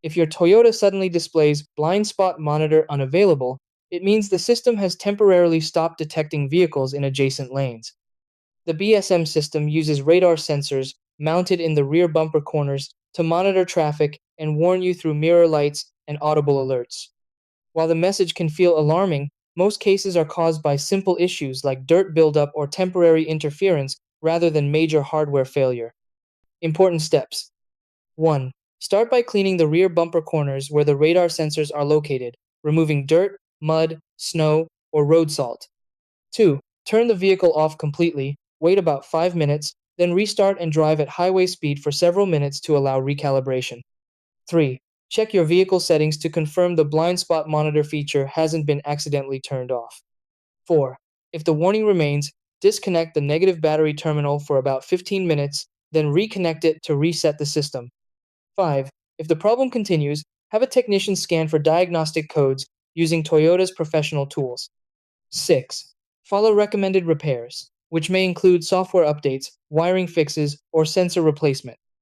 If your Toyota suddenly displays blind spot monitor unavailable, it means the system has temporarily stopped detecting vehicles in adjacent lanes. The BSM system uses radar sensors mounted in the rear bumper corners to monitor traffic and warn you through mirror lights and audible alerts. While the message can feel alarming, most cases are caused by simple issues like dirt buildup or temporary interference rather than major hardware failure. Important steps. 1. Start by cleaning the rear bumper corners where the radar sensors are located, removing dirt, mud, snow, or road salt. 2. Turn the vehicle off completely, wait about 5 minutes, then restart and drive at highway speed for several minutes to allow recalibration. 3. Check your vehicle settings to confirm the blind spot monitor feature hasn't been accidentally turned off. 4. If the warning remains, disconnect the negative battery terminal for about 15 minutes, then reconnect it to reset the system. 5. If the problem continues, have a technician scan for diagnostic codes using Toyota's professional tools. 6. Follow recommended repairs, which may include software updates, wiring fixes, or sensor replacement.